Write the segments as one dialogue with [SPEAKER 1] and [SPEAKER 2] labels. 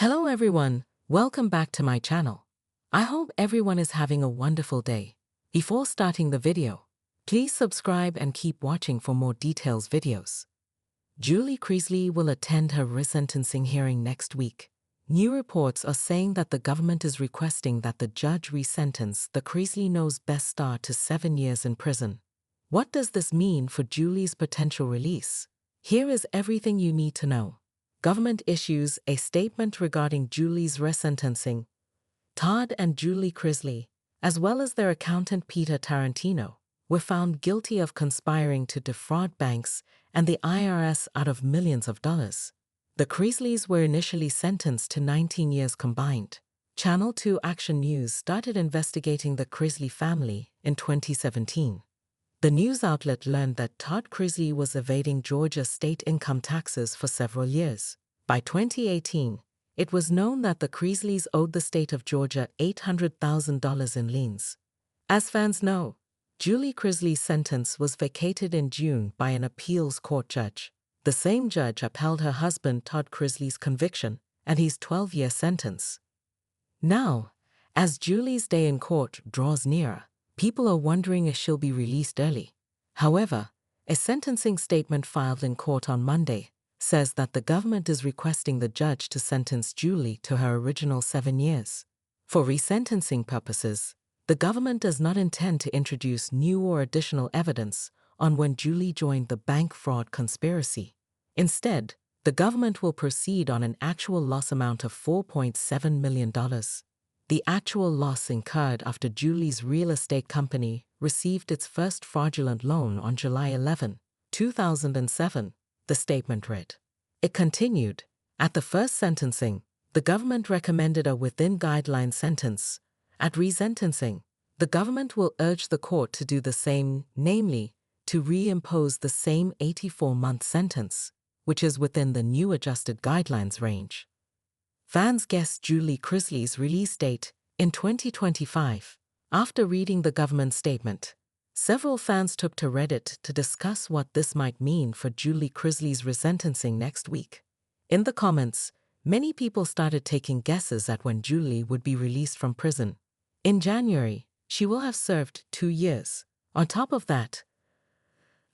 [SPEAKER 1] Hello everyone, welcome back to my channel. I hope everyone is having a wonderful day. Before starting the video, please subscribe and keep watching for more details videos. Julie Chrisley will attend her resentencing hearing next week. New reports are saying that the government is requesting that the judge resentence the Chrisley Knows Best star to 7 years in prison. What does this mean for Julie's potential release? Here is everything you need to know. Government issues a statement regarding Julie's resentencing. Todd and Julie Chrisley, as well as their accountant Peter Tarantino, were found guilty of conspiring to defraud banks and the IRS out of millions of dollars. The Chrisleys were initially sentenced to 19 years combined. Channel 2 Action News started investigating the Chrisley family in 2017. The news outlet learned that Todd Chrisley was evading Georgia state income taxes for several years. By 2018, it was known that the Chrisleys owed the state of Georgia $800,000 in liens. As fans know, Julie Chrisley's sentence was vacated in June by an appeals court judge. The same judge upheld her husband Todd Chrisley's conviction and his 12-year sentence. Now, as Julie's day in court draws nearer, people are wondering if she'll be released early. However, a sentencing statement filed in court on Monday says that the government is requesting the judge to sentence Julie to her original 7 years. For resentencing purposes, the government does not intend to introduce new or additional evidence on when Julie joined the bank fraud conspiracy. Instead, the government will proceed on an actual loss amount of $4.7 million. The actual loss incurred after Julie's real estate company received its first fraudulent loan on July 11, 2007, the statement read. It continued, at the first sentencing, the government recommended a within-guideline sentence. At resentencing, the government will urge the court to do the same, namely, to reimpose the same 84-month sentence, which is within the new adjusted guidelines range. Fans guessed Julie Chrisley's release date in 2025. After reading the government statement, several fans took to Reddit to discuss what this might mean for Julie Chrisley's resentencing next week. In the comments, many people started taking guesses at when Julie would be released from prison. In January, she will have served 2 years. On top of that,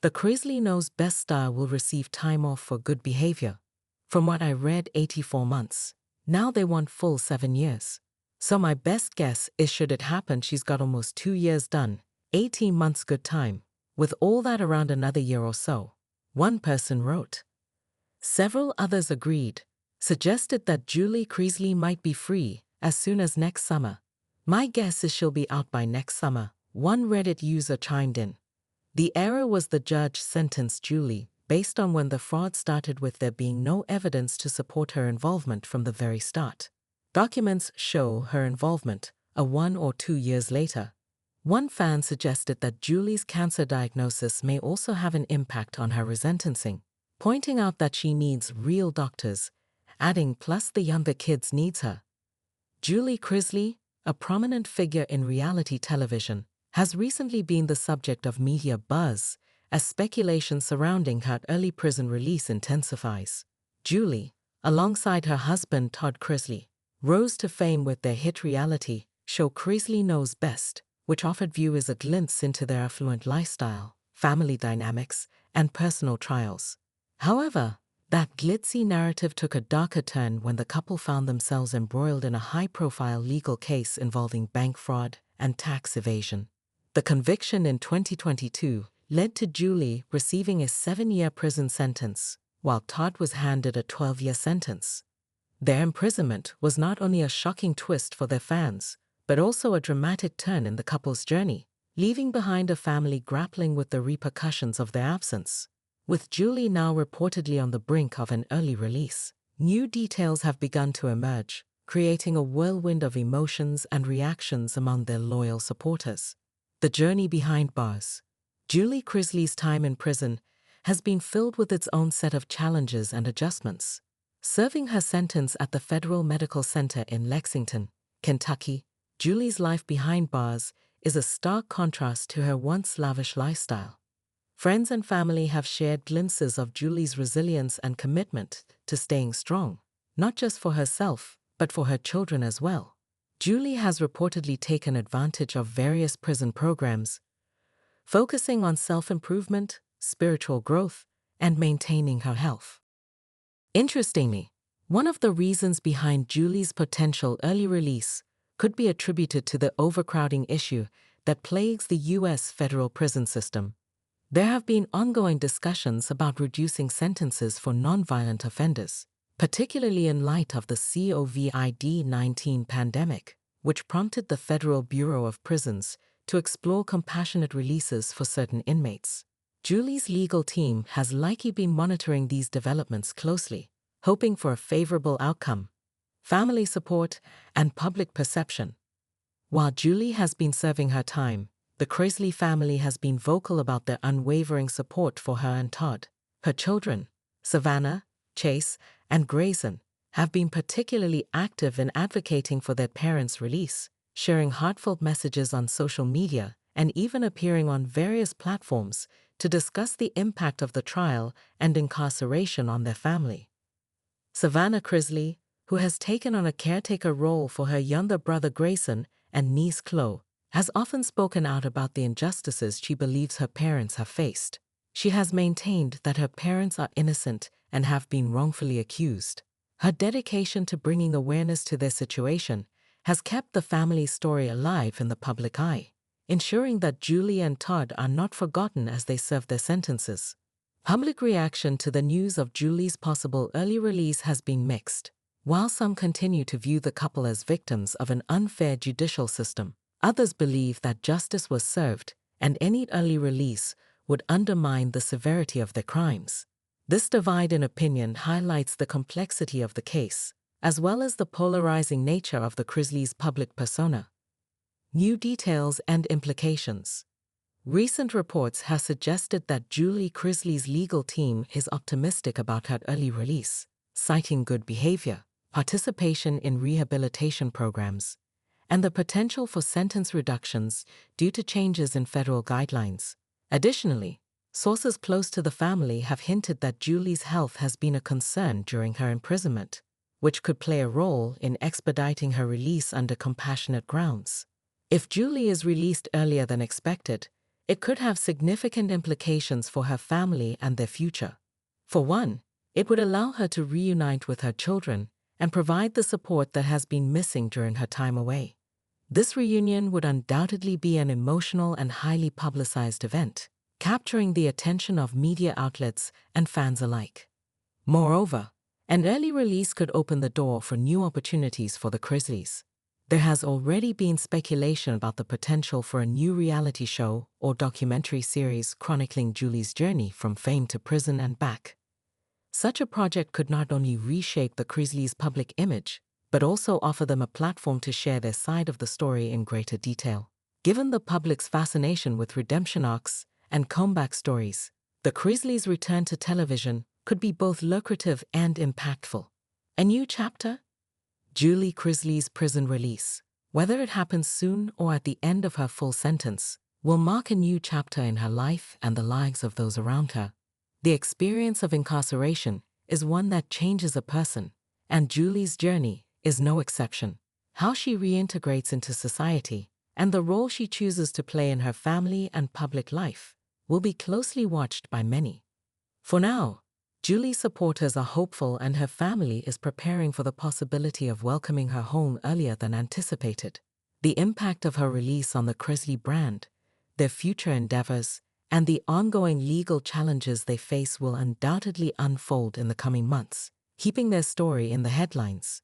[SPEAKER 1] the Chrisley Knows Best star will receive time off for good behavior. From what I read, 84 months. Now they want full 7 years. So my best guess is should it happen she's got almost 2 years done, 18 months good time, with all that around another year or so. One person wrote. Several others agreed, suggested that Julie Chrisley might be free as soon as next summer. My guess is she'll be out by next summer, one Reddit user chimed in. The error was the judge sentenced Julie based on when the fraud started with there being no evidence to support her involvement from the very start. Documents show her involvement 1 or 2 years later. One fan suggested that Julie's cancer diagnosis may also have an impact on her resentencing, pointing out that she needs real doctors, adding plus the younger kids needs her. Julie Chrisley, a prominent figure in reality television, has recently been the subject of media buzz as speculation surrounding her early prison release intensifies. Julie, alongside her husband Todd Chrisley, rose to fame with their hit reality show Chrisley Knows Best, which offered viewers a glimpse into their affluent lifestyle, family dynamics, and personal trials. However, that glitzy narrative took a darker turn when the couple found themselves embroiled in a high-profile legal case involving bank fraud and tax evasion. The conviction in 2022 led to Julie receiving a 7-year prison sentence, while Todd was handed a 12-year sentence. Their imprisonment was not only a shocking twist for their fans, but also a dramatic turn in the couple's journey, leaving behind a family grappling with the repercussions of their absence. With Julie now reportedly on the brink of an early release, new details have begun to emerge, creating a whirlwind of emotions and reactions among their loyal supporters. The journey behind bars. Julie Chrisley's time in prison has been filled with its own set of challenges and adjustments. Serving her sentence at the Federal Medical Center in Lexington, Kentucky, Julie's life behind bars is a stark contrast to her once lavish lifestyle. Friends and family have shared glimpses of Julie's resilience and commitment to staying strong. not just for herself, but for her children as well. Julie has reportedly taken advantage of various prison programs, focusing on self-improvement, spiritual growth, and maintaining her health. Interestingly, one of the reasons behind Julie's potential early release could be attributed to the overcrowding issue that plagues the U.S. federal prison system. There have been ongoing discussions about reducing sentences for nonviolent offenders, particularly in light of the COVID-19 pandemic, which prompted the Federal Bureau of Prisons to explore compassionate releases for certain inmates. Julie's legal team has likely been monitoring these developments closely, hoping for a favorable outcome, family support, and public perception. While Julie has been serving her time, the Chrisley family has been vocal about their unwavering support for her and Todd. Her children, Savannah, Chase, and Grayson, have been particularly active in advocating for their parents' release, sharing heartfelt messages on social media and even appearing on various platforms to discuss the impact of the trial and incarceration on their family. Savannah Chrisley, who has taken on a caretaker role for her younger brother Grayson and niece Chloe, has often spoken out about the injustices she believes her parents have faced. She has maintained that her parents are innocent and have been wrongfully accused. Her dedication to bringing awareness to their situation has kept the family's story alive in the public eye, ensuring that Julie and Todd are not forgotten as they serve their sentences. Public reaction to the news of Julie's possible early release has been mixed. While some continue to view the couple as victims of an unfair judicial system, others believe that justice was served and any early release would undermine the severity of their crimes. This divide in opinion highlights the complexity of the case, as well as the polarizing nature of the Chrisley's public persona. New details and implications. Recent reports have suggested that Julie Chrisley's legal team is optimistic about her early release, citing good behavior, participation in rehabilitation programs, and the potential for sentence reductions due to changes in federal guidelines. Additionally, sources close to the family have hinted that Julie's health has been a concern during her imprisonment, which could play a role in expediting her release under compassionate grounds. If Julie is released earlier than expected, it could have significant implications for her family and their future. For one, it would allow her to reunite with her children and provide the support that has been missing during her time away. This reunion would undoubtedly be an emotional and highly publicized event, capturing the attention of media outlets and fans alike. Moreover, an early release could open the door for new opportunities for the Chrisleys. There has already been speculation about the potential for a new reality show or documentary series chronicling Julie's journey from fame to prison and back. Such a project could not only reshape the Chrisleys' public image, but also offer them a platform to share their side of the story in greater detail. Given the public's fascination with redemption arcs and comeback stories, the Chrisleys' return to television could be both lucrative and impactful. A new chapter? Julie Chrisley's prison release, whether it happens soon or at the end of her full sentence, will mark a new chapter in her life and the lives of those around her. The experience of incarceration is one that changes a person, and Julie's journey is no exception. How she reintegrates into society and the role she chooses to play in her family and public life will be closely watched by many. For now, Julie's supporters are hopeful and her family is preparing for the possibility of welcoming her home earlier than anticipated. The impact of her release on the Chrisley brand, their future endeavors, and the ongoing legal challenges they face will undoubtedly unfold in the coming months, keeping their story in the headlines.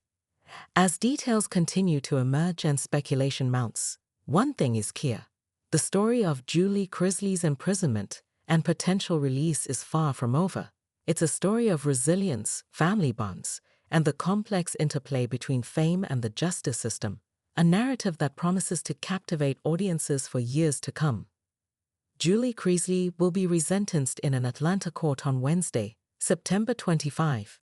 [SPEAKER 1] As details continue to emerge and speculation mounts, one thing is clear. The story of Julie Chrisley's imprisonment and potential release is far from over. It's a story of resilience, family bonds, and the complex interplay between fame and the justice system, a narrative that promises to captivate audiences for years to come. Julie Chrisley will be resentenced in an Atlanta court on Wednesday, September 25.